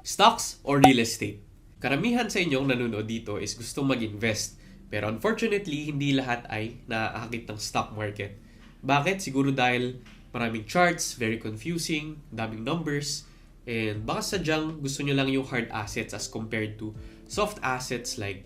Stocks or real estate? Karamihan sa inyong nanonood dito is gustong mag-invest. Pero unfortunately, hindi lahat ay naaakit ng stock market. Bakit? Siguro dahil maraming charts, very confusing, daming numbers, and baka sadyang gusto nyo lang yung hard assets as compared to soft assets like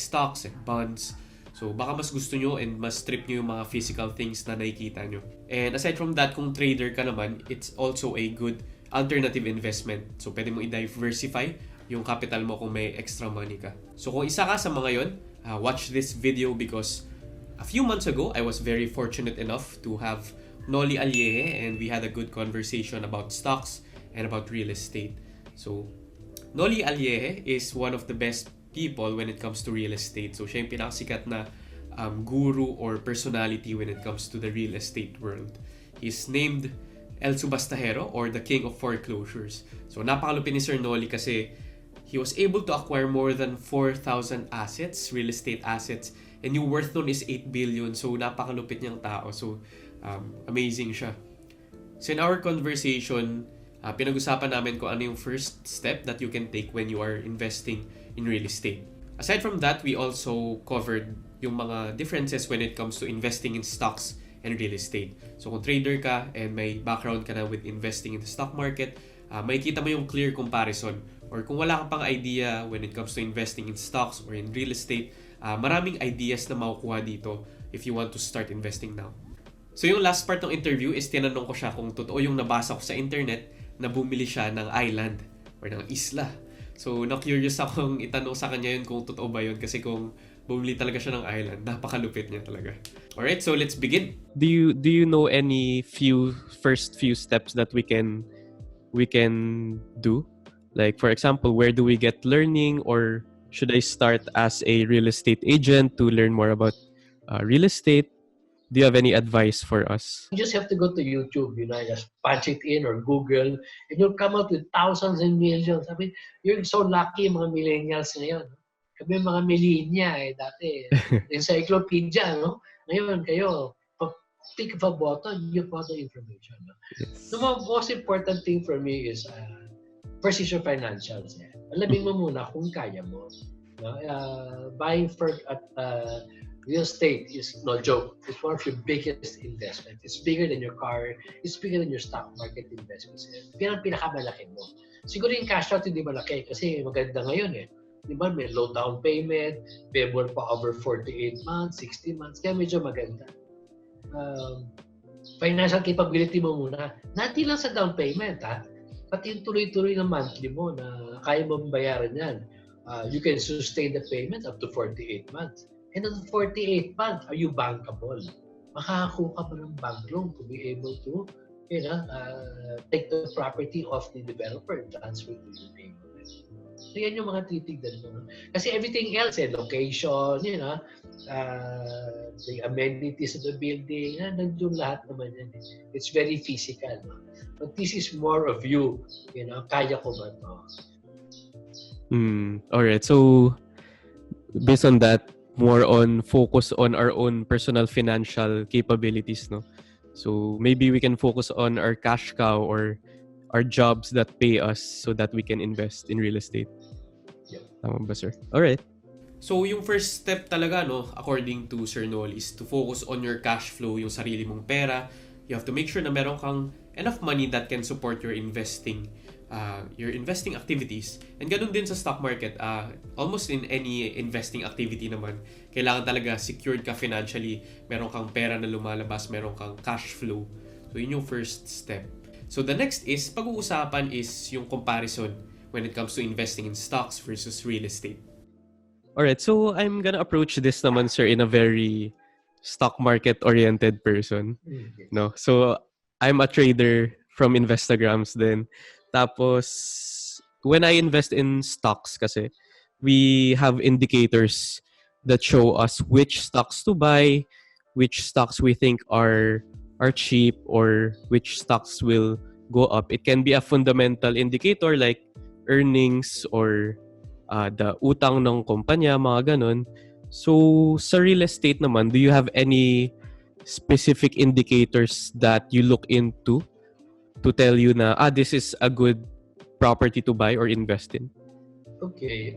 stocks and bonds. So baka mas gusto nyo and mas trip nyo yung mga physical things na nakikita nyo. And aside from that, kung trader ka naman, it's also a good alternative investment. So pwede mo i-diversify yung capital mo kung may extra money ka. So kung isa ka sa mga yon, watch this video because a few months ago, I was very fortunate enough to have Noli Alieje and we had a good conversation about stocks and about real estate. So Noli Alieje is one of the best people when it comes to real estate. So siya yung pinakasikat na guru or personality when it comes to the real estate world. He's named El Subastahero or the King of Foreclosures. So napakalupit ni Sir Noli kasi he was able to acquire more than 4,000 assets, real estate assets, and yung worth nun is 8 billion. So napakalupit niyang tao. So amazing siya. So in our conversation, pinag-usapan namin kung ano yung first step that you can take when you are investing in real estate. Aside from that, we also covered yung mga differences when it comes to investing in stocks and real estate. So kung trader ka and may background ka na with investing in the stock market, makikita mo yung clear comparison. Or kung wala ka pang idea when it comes to investing in stocks or in real estate, maraming ideas na makukuha dito if you want to start investing now. So yung last part ng interview is tinanong ko siya kung totoo yung nabasa ko sa internet na bumili siya ng island or ng isla. So na-curious akong itanong sa kanya yun kung totoo ba yun kasi kung bumili talaga siya ng island, napakalupit niya talaga. Alright, so let's begin. Do you know any first few steps that we can do? Like for example, where do we get learning, or should I start as a real estate agent to learn more about real estate? Do you have any advice for us? You just have to go to YouTube, just punch it in or Google, and you'll come out with thousands and millions. I mean, you're so lucky mga millennials ngayon. Kami mga millennia dati. Encyclopedia, no? Ngayon kayo, click of a button, you got the information. No? Yes. The most important thing for me is first is your financials. Alamin mo muna kung kaya mo. No? Buying at real estate is no joke. It's one of your biggest investments. It's bigger than your car. It's bigger than your stock market investments. Yan ang pinakamalaki mo. Siguro yung cash out hindi malaki kasi maganda ngayon Di ba? May low down payment, payable pa over 48 months, 60 months. Kaya medyo maganda. Financial capability mo muna. Not lang sa down payment, pati yung tuloy-tuloy na monthly mo na kaya mo bayaran yan. You can sustain the payment up to 48 months. And on 48 months, are you bankable? Makakakuha ka ba ng bank loan to be able to take the property of the developer and transfer to the payment. So yan yung mga titignan mo. Kasi everything else, location, the amenities of the building, nandun lahat naman yan. It's very physical. No? But this is more of you. Kaya ko ba ito? Alright, so based on that, more on focus on our own personal financial capabilities, no? So maybe we can focus on our cash cow or our jobs that pay us so that we can invest in real estate. Yep. Tama ba, sir? Alright. So yung first step talaga, according to Sir Noel, is to focus on your cash flow, yung sarili mong pera. You have to make sure na meron kang enough money that can support your investing activities. And ganun din sa stock market. Almost in any investing activity naman, kailangan talaga secured ka financially. Meron kang pera na lumalabas, meron kang cash flow. So yun yung first step. So the next is, pag-uusapan is yung comparison when it comes to investing in stocks versus real estate. Alright, so I'm gonna approach this naman, sir, in a very stock market-oriented person. No? So I'm a trader from Investagrams then. Tapos, when I invest in stocks kasi, we have indicators that show us which stocks to buy, which stocks we think are cheap, or which stocks will go up. It can be a fundamental indicator like earnings or the utang ng kumpanya, mga ganun. So, sa real estate naman, do you have any specific indicators that you look into to tell you na, this is a good property to buy or invest in? Okay.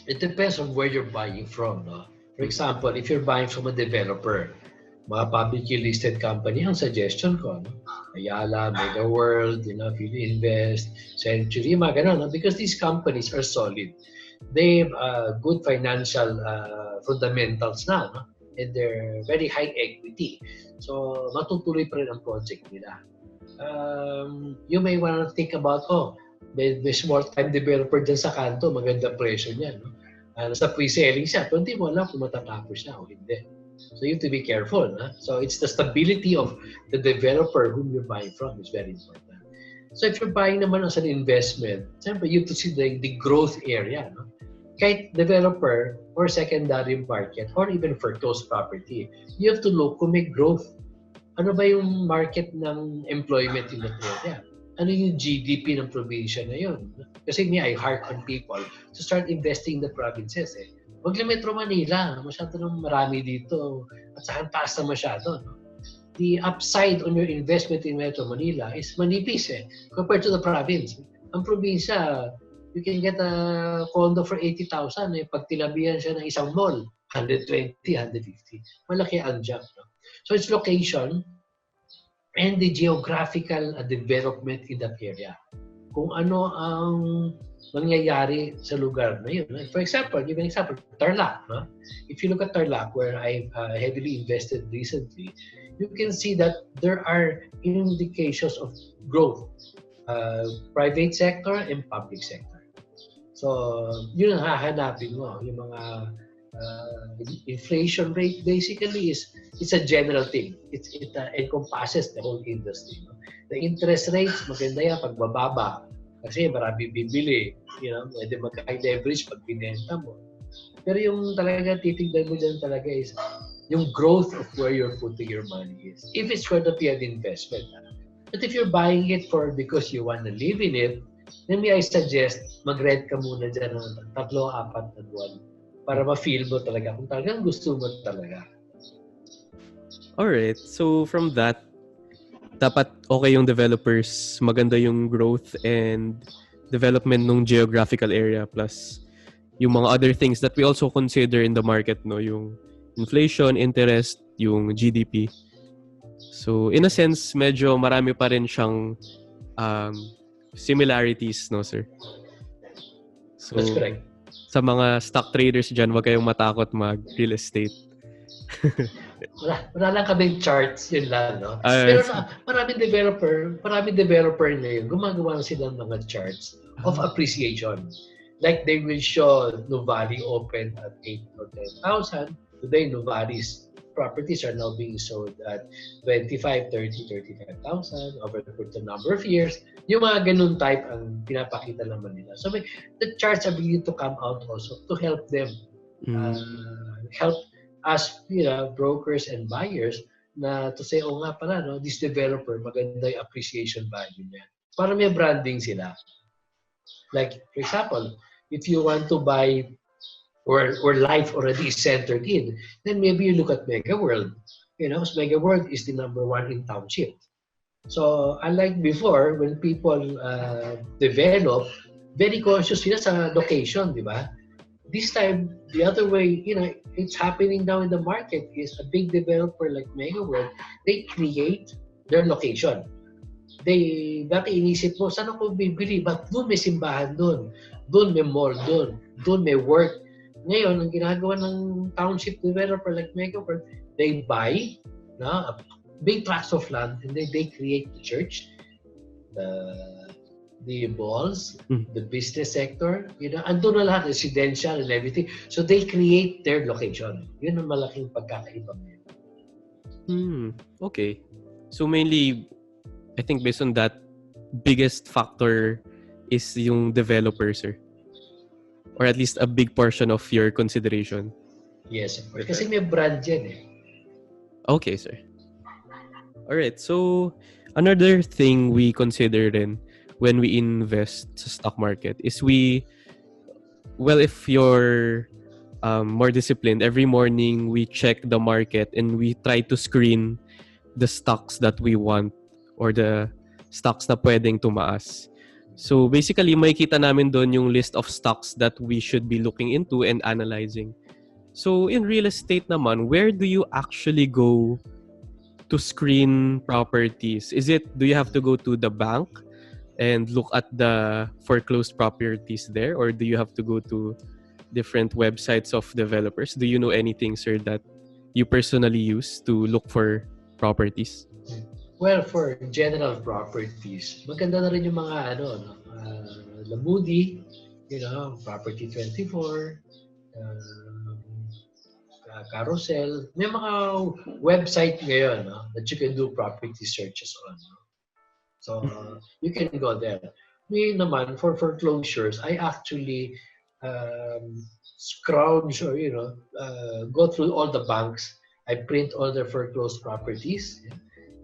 It depends on where you're buying from. No? For example, if you're buying from a developer, mga publicly listed company, ang suggestion ko, no? Ayala, Mega World, Invest, Century, mga ganun, no? Because these companies are solid. They have good financial fundamentals na, no? And they're very high equity. So, matutuloy pa rin ang project nila. You may want to think about, may small-time developer dyan sa kanto, maganda presyo niya, no? Sa pre-selling siya, pero hindi mo alam kung matatapos siya o hindi. So you have to be careful. So it's the stability of the developer whom you're buying from is very important. So if you're buying naman as an investment, siyempre you have to see the growth area. No? Kahit developer or secondary market or even foreclosed property, you have to look kung may growth. Ano ba yung market ng employment in that area? Ano yung GDP ng probinsya na yun? Kasi I heart on people to start investing in the provinces. Huwag lang Metro Manila. Masyado nang marami dito. At saka taas na masyado. No? The upside on your investment in Metro Manila is manipis compared to the province. Ang probinsya, you can get a condo for 80,000. Pag tinabihan siya ng isang mall, 120, 150. Malaki ang jump. No? So it's location and the geographical development in that area. Kung ano ang nangyayari sa lugar na yun. For example, give an example, Tarlac. No? If you look at Tarlac, where I've heavily invested recently, you can see that there are indications of growth, private sector and public sector. So, yun ang hahanapin mo. Yung mga inflation rate basically it's a general thing. It encompasses the whole industry. No? The interest rates, maganda yan pag bababa. Kasi marami bibili. Pwede magka-leverage pag binenta mo. Pero yung talaga titignan mo dyan talaga is yung growth of where you're putting your money is. If it's going to be an investment. But if you're buying it because you want to live in it, then may I suggest mag-rent ka muna dyan ng 3-4 na buwan para ma-feel mo talaga kung talagang gusto mo talaga. Alright. So from that, dapat okay yung developers, maganda yung growth and development ng geographical area plus yung mga other things that we also consider in the market, no? Yung inflation, interest, yung GDP. So in a sense, medyo marami pa rin siyang similarities, no sir? So, that's correct. Sa mga stock traders dyan, wag kayong matakot mag-real estate. Wala lang kaming charts, yun lang, no? Pero maraming developer ngayon, gumagawa sila ng mga charts of appreciation. Like they will show Nuvali open at 8 or 10,000. Today, Nuvali's properties are now being sold at 25, 30, 35,000 over the number of years. Yung mga ganun type ang pinapakita naman nila. So the charts are beginning to come out also to help them, help us, brokers and buyers na to say, nga pala, no, this developer, maganda yung appreciation value niya. Para may branding sila. Like, for example, if you want to buy or life already is centered in, then maybe you look at Mega World. Mega World is the number 1 in township. So, unlike before, when people develop, very conscious sila sa location, di ba? This time, the other way, it's happening now in the market is a big developer like Mega World, they create their location. Dati inisip mo, saan ako bibili? Ba't doon may simbahan doon? Doon may mall doon? Doon may work? Ngayon, ang ginagawa ng township developer like Mega World, they buy big tracts of land and they create the church, the malls, the business sector, andun na lahat, residential and everything. So they create their location. Yun ang malaking pagkakaiba nila. Okay. So mainly, I think based on that, biggest factor is yung developer, sir. Or at least a big portion of your consideration. Yes, of course. Kasi may brand yan Okay, sir. Alright, so another thing we consider then when we invest sa stock market is if you're more disciplined, every morning we check the market and we try to screen the stocks that we want or the stocks na pwedeng tumaas. So basically, makikita namin doon yung list of stocks that we should be looking into and analyzing. So in real estate naman, where do you actually go to screen properties? Do you have to go to the bank and look at the foreclosed properties there, or do you have to go to different websites of developers? Do you know anything, sir, that you personally use to look for properties? Well, for general properties, maganda na rin yung mga no, the Moody, Property 24, Carousel. May mga website ngayon that you can do property searches on. So you can go there. Me naman, for foreclosures, I actually scrounge or go through all the banks. I print all the foreclosed properties.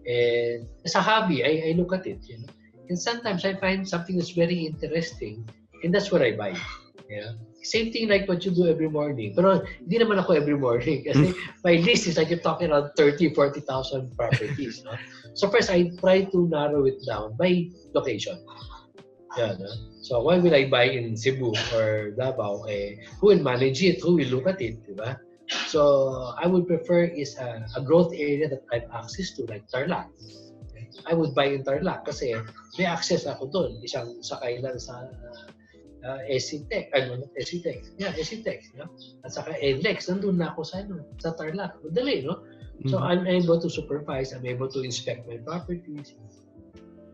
And as a hobby, I look at it. And sometimes I find something that's very interesting, and that's what I buy. Same thing like what you do every morning. Pero hindi naman ako every morning kasi my list is like you're talking around 30,000-40,000 properties. No? So first, I try to narrow it down by location. So why will I buy in Cebu or Davao? Who will manage it? Who will look at it? Diba? So I would prefer is a growth area that I have access to, like Tarlac. I would buy in Tarlac kasi may access ako doon. Isang sakay lang sa SCTech. SCTech. At saka NLEX. Nandun na ako sa Tarlac. Madali, no? So I'm able to supervise. I'm able to inspect my properties.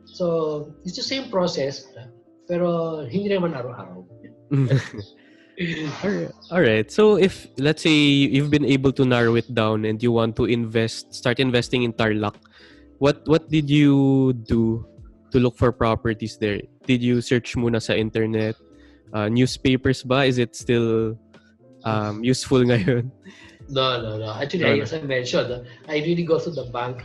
So it's the same process, pero hindi naman araw-araw. All right. So if let's say you've been able to narrow it down and you want to start investing in Tarlac, what did you do to look for properties there? Did you search muna sa internet? Newspapers ba? Is it still useful ngayon? No. Actually, as I mentioned, I really go to the bank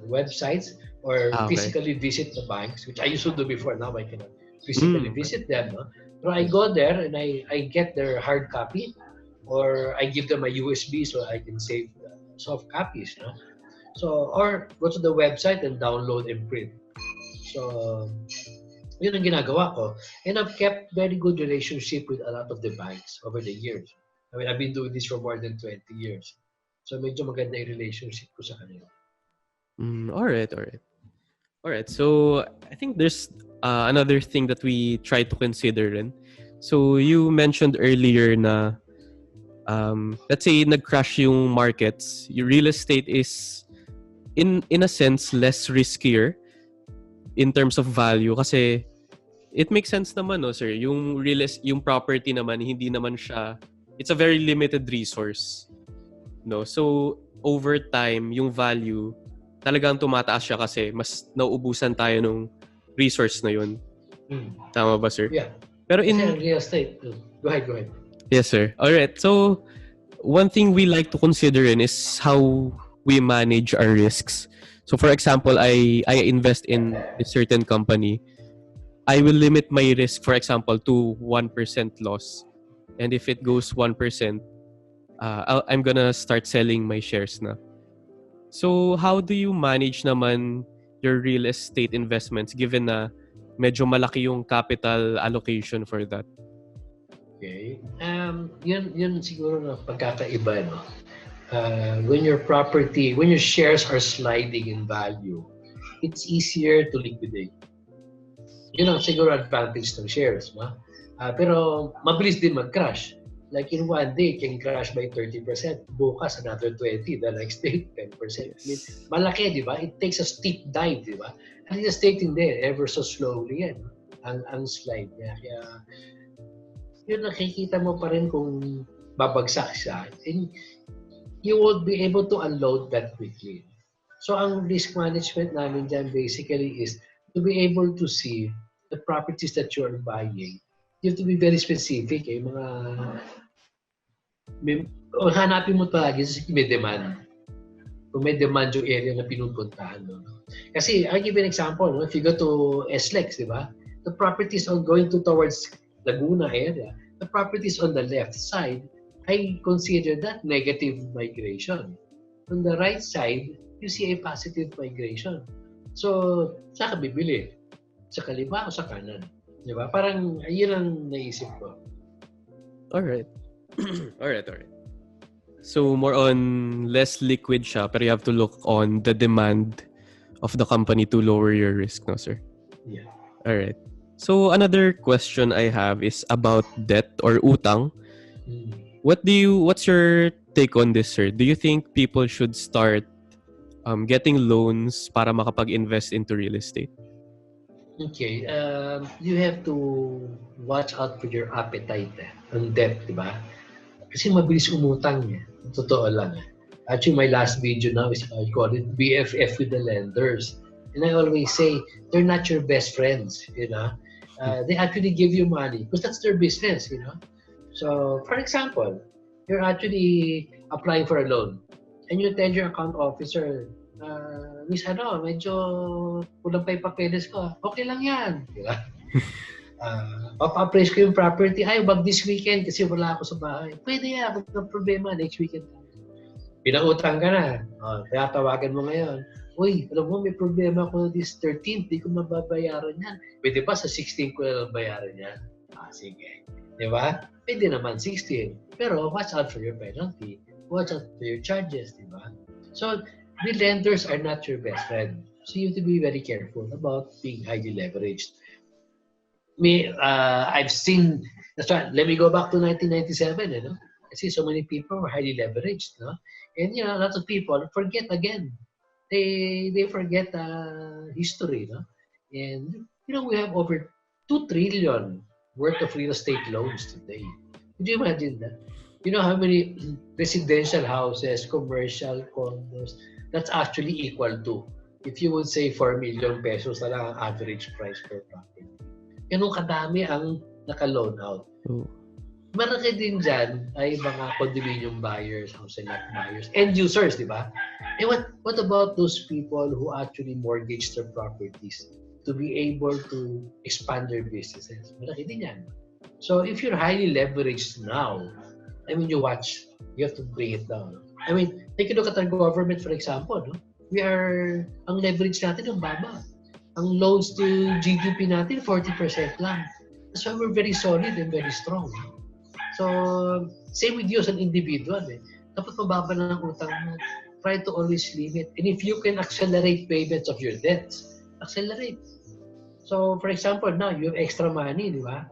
websites or physically visit the banks, which I used to do before. Now I cannot physically visit them. No? So I go there and I get their hard copy, or I give them a USB so I can save the soft copies. No? So or go to the website and download and print. So yun ang ginagawa ko. And I've kept very good relationship with a lot of the banks over the years. I mean, I've been doing this for more than 20 years. So medyo maganda yung relationship ko sa kanila. All right. So I think there's another thing that we try to consider rin. So you mentioned earlier na let's say nag-crash yung markets, yung real estate is in a sense less riskier in terms of value kasi it makes sense naman, no, sir. Yung property naman hindi naman siya, it's a very limited resource. No? So over time yung value talagang tumataas siya kasi mas nauubusan tayo ng resource na yun. Tama ba, sir? Yeah. Pero in real estate, go ahead. Yes, sir. All right. So one thing we like to consider is how we manage our risks. So for example, I invest in a certain company. I will limit my risk, for example, to 1% loss. And if it goes 1%, I'm gonna start selling my shares na. So how do you manage naman your real estate investments given na medyo malaki yung capital allocation for that? Okay. Yun siguro na pagkakaiba, no? When your shares are sliding in value, it's easier to liquidate. Yun ang siguro advantage ng shares, ma? Pero mabilis din mag-crash. Like in one day, it can crash by 30%. Bukas, another 20%. The next day, 10%. I mean, malaki, di ba? It takes a steep dive, di ba? And it's stating there, ever so slowly yan. Ang slide niya. Kaya, yun nakikita mo pa rin kung babagsak siya. And you won't be able to unload that quickly. So, ang risk management namin dyan basically is to be able to see the properties that you're buying. You have to be very specific. Hanapin mo palagi kung may demand. Kung may demand yung area na pinupuntahan. No? Kasi, I'll give you an example. No? If you go to SLEX, di ba? The properties on going towards Laguna area, the properties on the left side, I consider that negative migration. On the right side, you see a positive migration. So, saan ka bibili? Sa kaliwa o sa kanan? Di ba? Parang, yun ang naisip ko. Alright. Alright. So, more on less liquid siya, pero you have to look on the demand of the company to lower your risk, no, sir? Yeah. Alright. So, another question I have is about debt or utang. What's your take on this, sir? Do you think people should start getting loans para makapag-invest into real estate? Okay. You have to watch out for your appetite on debt, di ba? Kasi mabilis umutang niya. Totoo lang. Actually, my last video now is I call it BFF with the lenders. And I always say, they're not your best friends, you know. They actually give you money because that's their business, you know. So, for example, you're actually applying for a loan and you tell your account officer, Miss, medyo kulang pa yung papeles ko. Okay lang yan. Di ba? Papa-appraise ko yung property. Ay, wag this weekend kasi wala ako sa bahay. Pwede yan. Wag na problema. Next weekend. Pinautang ka na. Kaya tawagan mo ngayon. Uy, alam mo, may problema ko this 13th. Di ko mababayaran yan. Pwede ba sa 16th ko na bayaran yan? Sige. Di ba? Pwede naman 16. Pero watch out for your penalty. Watch out for your charges. Di ba? So, the lenders are not your best friend. So, you have to be very careful about being highly leveraged. I've seen, that's right, let me go back to 1997, you know. I see so many people were highly leveraged, no? And, you know, a lot of people forget again. They forget history, no? And, you know, we have over 2 trillion worth of real estate loans today. Could you imagine that? You know how many residential houses, commercial condos, that's actually equal to, if you would say 4 million pesos na lang ang average price per property. Ganun kadami ang naka-loan out. Marami din dyan ay mga condominium buyers, house and lot buyers, end users, di ba? And what about those people who actually mortgage their properties to be able to expand their businesses? Marami din yan. So if you're highly leveraged now, I mean, you have to bring it down. I mean, take a look at our government, for example. No? Ang leverage natin ang baba. Ang loans to GDP natin, 40% lang. That's why we're very solid and very strong. So, same with you as an individual. Dapat mababa na ng utang mo. Try to always limit. And if you can accelerate payments of your debts, accelerate. So, for example, now you have extra money, di ba?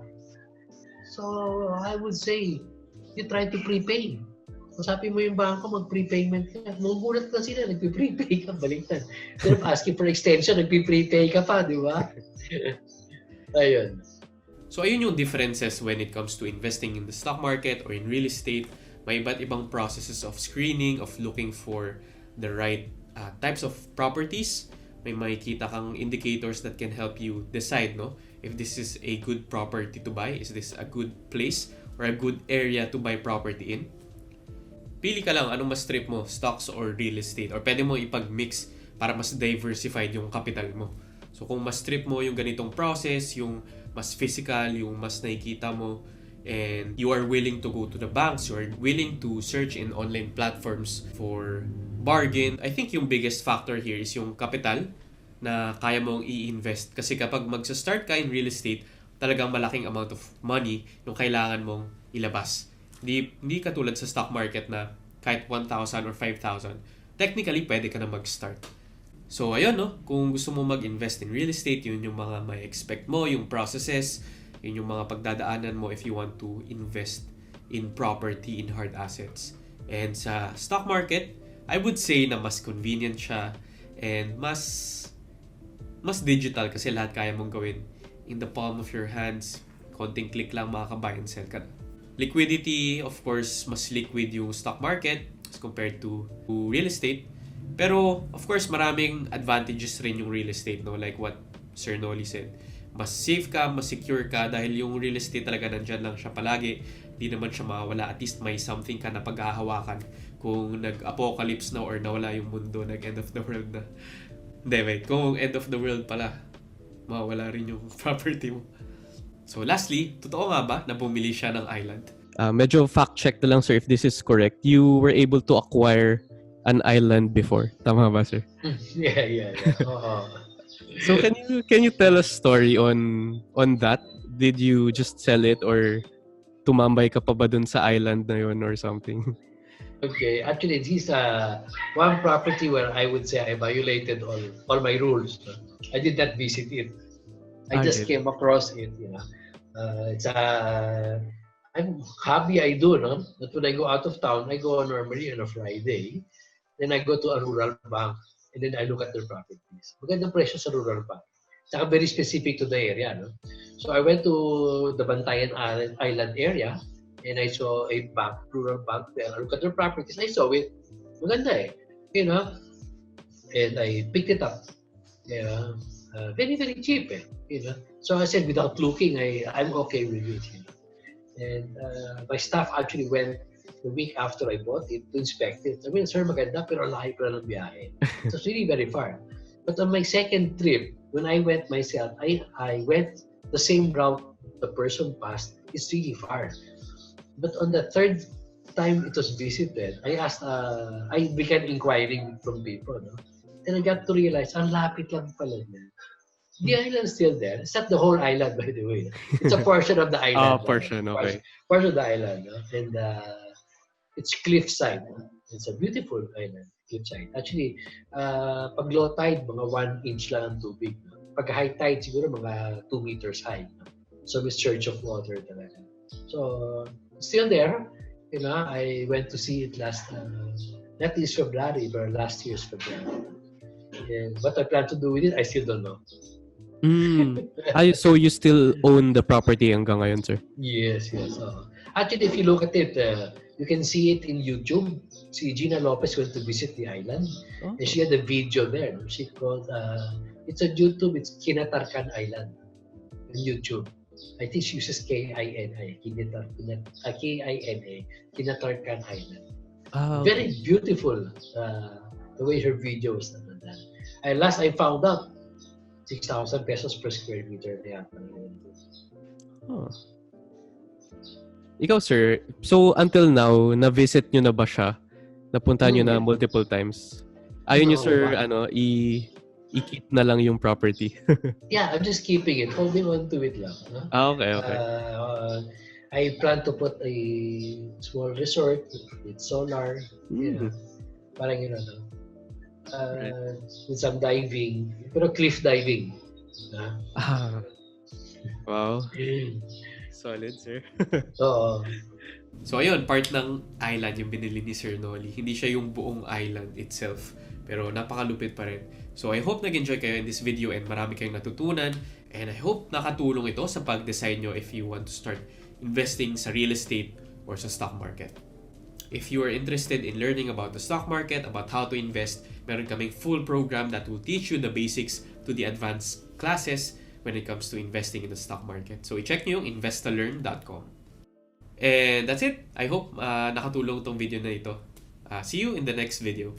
So, I would say, you try to prepay. Usapin mo yung bangko, mag-prepayment ka. Mumulat ka sila, nag-prepay ka, baliktad. Instead of asking for extension, nag-prepay ka pa, di ba? Ayun. So ayun yung differences when it comes to investing in the stock market or in real estate. May iba't ibang processes of screening, of looking for the right types of properties. May makikita kang indicators that can help you decide, no, if this is a good property to buy, is this a good place or a good area to buy property in. Pili ka lang anong mas trip mo, stocks or real estate, or pwede mo ipag-mix para mas diversified yung capital mo. So kung mas trip mo yung ganitong process, yung mas physical, yung mas nakikita mo, and you are willing to go to the banks, you are willing to search in online platforms for bargain, I think yung biggest factor here is yung capital na kaya mong i-invest. Kasi kapag magsa-start ka in real estate, talagang malaking amount of money yung kailangan mong ilabas. Hindi katulad sa stock market na kahit 1,000 or 5,000, technically pwede ka na mag-start. So ayun, no, kung gusto mo mag-invest in real estate, yun yung mga may expect mo, yung processes, yun yung mga pagdadaanan mo if you want to invest in property, in hard assets. And sa stock market, I would say na mas convenient siya and mas digital kasi lahat kaya mong gawin in the palm of your hands. Konting click lang makaka-buy and sell ka na. Liquidity, of course, mas liquid yung stock market as compared to real estate. Pero, of course, maraming advantages rin yung real estate, no? Like what Sir Noli said. Mas safe ka, mas secure ka dahil yung real estate talaga nandyan lang siya palagi. Di naman siya mawala. At least may something ka na paghahawakan kung nag-apocalypse na or nawala yung mundo, nag-end of the world na. Hindi, wait. Kung end of the world pala, mawala rin yung property mo. So lastly, totoo nga ba na bumili siya ng island? Medyo fact check na lang, sir, if this is correct. You were able to acquire an island before. Tama ba, sir? Yeah. So can you tell us story on that? did you just sell it or tumambay ka pa ba dun sa island na yun or something? Okay, actually, this is one property where I would say I violated all my rules. No? I did not visit it. I just came across it. It's I'm happy I do, no? That when I go out of town, I go normally on a Friday. Then I go to a rural bank and then I look at their properties. Magandang presyo sa rural bank. Saka very specific to the area, no? So I went to the Bantayan Island area and I saw a bank, rural bank there. I look at their properties. I saw it. Maganda And I picked it up. Very, very cheap, So I said, without looking, I'm okay with it, And my staff actually went the week after I bought it to inspect it. I mean, sir, maganda, pero lahi pa ng biyahe. So it's really very far. But on my second trip, when I went myself, I went the same route the person passed. It's really far. But on the third time it was visited, I began inquiring from people, no? And I got to realize, ang lapit lang pala niya. The island's still there. It's not the whole island, by the way. It's a portion of the island. Portion, okay. Portion of the island, no? And it's cliffside. It's a beautiful island, cliffside. Actually, pag low tide, mga 1 inch lang ang tubig. No? Pag high tide, siguro mga 2 meters high. No? So, with surge of water talaga. So, still there. I went to see it not this February, but last year's February. And what I plan to do with it, I still don't know. So you still own the property hanggang ngayon, sir? Yes. Actually, if you look at it, you can see it in YouTube. Si Gina Lopez went to visit the island. Oh. And she had a video there. She called, it's on YouTube, it's Kinatarkan Island. On YouTube. I think she uses K-I-N-A. K-I-N-A. Kinatarkan Island. Very beautiful the way her video was done. And last I found out, 6,000 pesos per square meter. Ikaw, sir, so until now, na-visit nyo na ba siya? Napuntahan nyo na multiple times? Ayaw nyo, sir, i-keep na lang yung property? Yeah, I'm just keeping it. Holding on to it lang. Huh? Okay. I plan to put a small resort with solar. Parang with some diving. Pero cliff diving. Wow. Solid, sir. Oo. So ayun, part ng island yung binili ni Sir Nolly. Hindi siya yung buong island itself. Pero napakalupit pa rin. So I hope nag-enjoy kayo in this video and marami kayong natutunan. And I hope nakatulong ito sa pag-decide nyo if you want to start investing sa real estate or sa stock market. If you are interested in learning about the stock market, about how to invest, meron kaming full program that will teach you the basics to the advanced classes when it comes to investing in the stock market. So i-check nyo yung investalearn.com. And that's it. I hope nakatulong tong video na ito. See you in the next video.